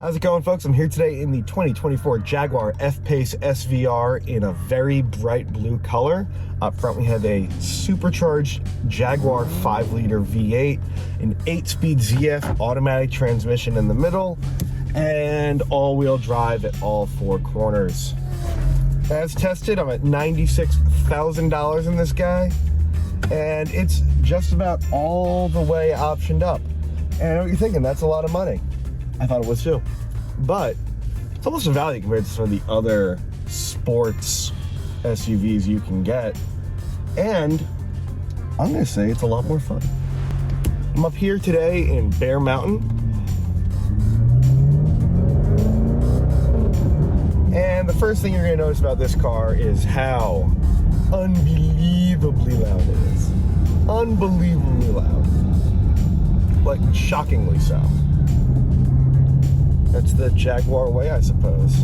How's it going, folks? I'm here today in the 2024 Jaguar F-PACE SVR in a very bright blue color. Up front we have a supercharged Jaguar 5-liter V8, an 8-speed ZF automatic transmission in the middle, and all-wheel drive at all four corners. As tested, I'm at $96,000 in this guy, and it's just about all the way optioned up. And I know what you're thinking, that's a lot of money. I thought it was too. But it's almost a value compared to some of the other sports SUVs you can get. And I'm gonna say it's a lot more fun. I'm up here today in Bear Mountain. And the first thing you're gonna notice about this car is how unbelievably loud it is. Unbelievably loud. Like, shockingly so. That's the Jaguar way, I suppose.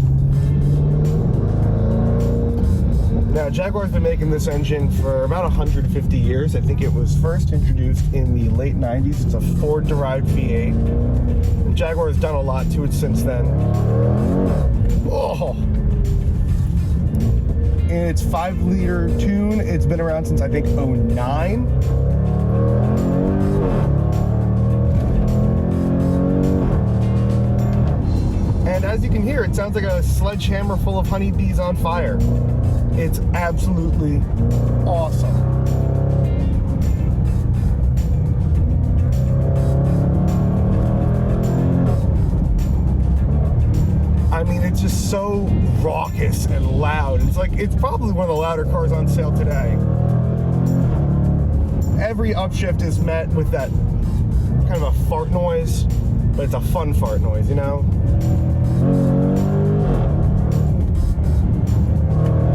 Now, Jaguar's been making this engine for about 150 years. I think it was first introduced in the late 90s. It's a Ford-derived V8. And Jaguar has done a lot to it since then. Oh! In its 5-liter tune, it's been around since, I think, '09. And as you can hear, it sounds like a sledgehammer full of honeybees on fire. It's absolutely awesome. I mean, it's just so raucous and loud. It's probably one of the louder cars on sale today. Every upshift is met with that kind of a fart noise, but it's a fun fart noise, you know?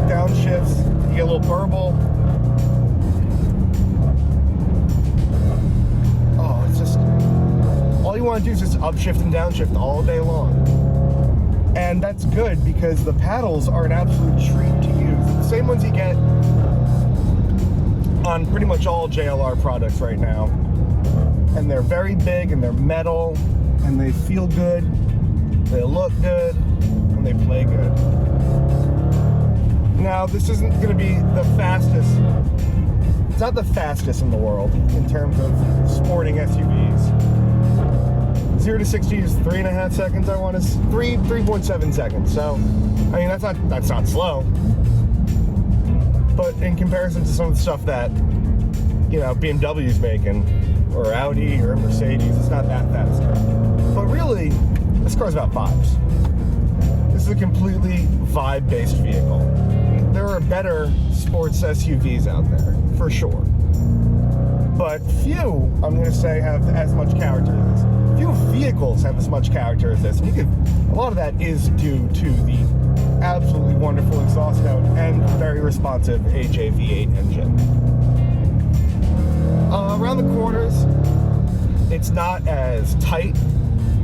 Downshifts, you get a little burble. Oh, it's just, all you want to do is just upshift and downshift all day long. And that's good because the paddles are an absolute treat to use. They're the same ones you get on pretty much all JLR products right now. And they're very big and they're metal and they feel good. They look good, and they play good. Now, this isn't going to be the fastest. It's not the fastest in the world in terms of sporting SUVs. 0 to 60 is 3.5 seconds. I want to 3.7 seconds. So, I mean, that's not slow. But in comparison to some of the stuff that, you know, BMW's making, or Audi, or Mercedes, it's not that fast. But really, this car's about vibes. This is a completely vibe-based vehicle. There are better sports SUVs out there, for sure. But few, I'm going to say, have as much character as this. Few vehicles have as much character as this. And a lot of that is due to the absolutely wonderful exhaust note and very responsive AJ V8 engine. Around the corners, it's not as tight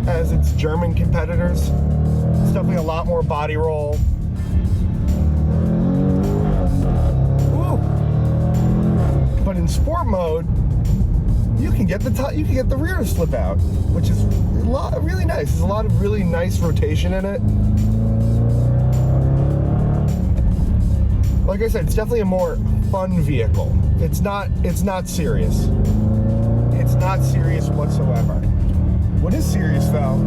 as its German competitors. It's definitely a lot more body roll. Ooh. But in sport mode, you can get the rear to slip out, which is really nice. There's a lot of really nice rotation in it. Like I said, it's definitely a more fun vehicle. It's not serious. It's not serious whatsoever. What is serious, though,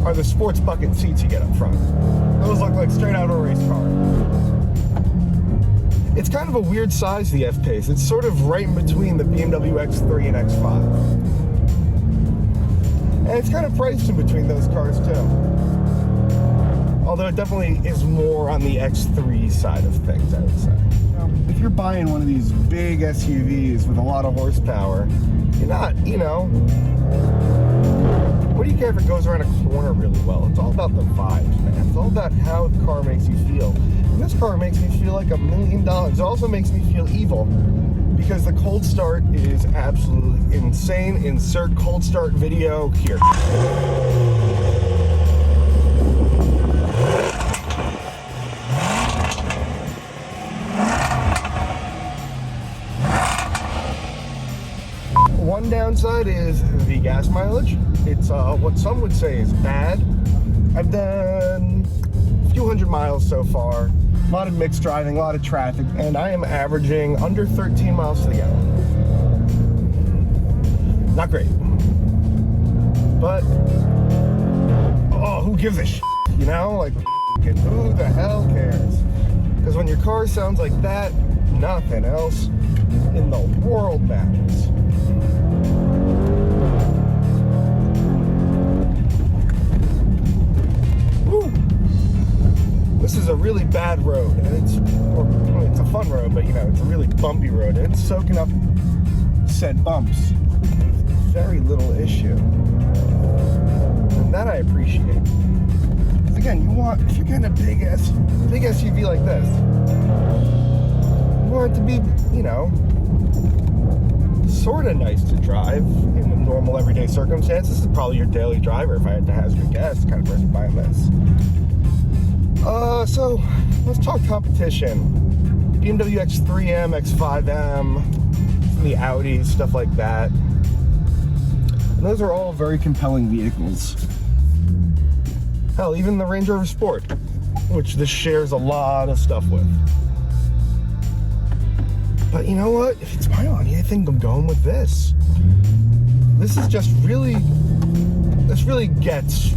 are the sports bucket seats you get up front. Those look like straight out of a race car. It's kind of a weird size, the F-PACE. It's sort of right in between the BMW X3 and X5. And it's kind of priced in between those cars, too. Although it definitely is more on the X3 side of things, I would say. If you're buying one of these big SUVs with a lot of horsepower, you're not, you know, what do you care if it goes around a corner really well? It's all about the vibes, man. It's all about how the car makes you feel. And this car makes me feel like $1 million. It also makes me feel evil because the cold start is absolutely insane. Insert cold start video here. One downside is the gas mileage. It's what some would say is bad. I've done a few hundred miles so far, a lot of mixed driving, a lot of traffic, and I am averaging under 13 miles to the gallon. Not great. But, oh, who gives a shit, you know? Like, who the hell cares? Because when your car sounds like that, nothing else in the world matters. Woo. This is a really bad road, and it's a fun road, but you know, it's a really bumpy road, and it's soaking up said bumps. Very little issue. And that I appreciate. Because again, if you're getting a big SUV like this, you want it to be, you know, sort of nice to drive in a normal everyday circumstance. This is probably your daily driver, if I had to hazard a guess, kind of person buying this. So let's talk competition. BMW X3M, X5M, the Audis, stuff like that. And those are all very compelling vehicles. Hell, even the Range Rover Sport, which this shares a lot of stuff with. But you know what? If it's my money, I think I'm going with this. This is just really, this really gets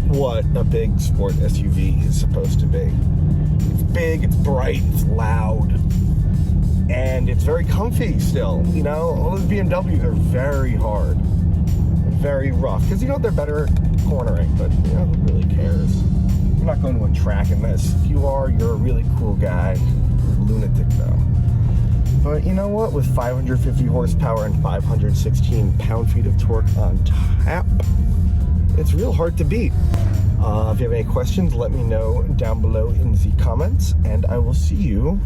what a big sport SUV is supposed to be. It's big, it's bright, it's loud, and it's very comfy still. You know, all those BMWs are very hard, very rough, because you know they're better at cornering, but you know, who really cares? You're not going to a track in this. If you are, you're a really cool guy. You're a lunatic though. But you know what? With 550 horsepower and 516 pound-feet of torque on tap, it's real hard to beat. If you have any questions, let me know down below in the comments, and I will see you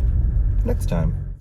next time.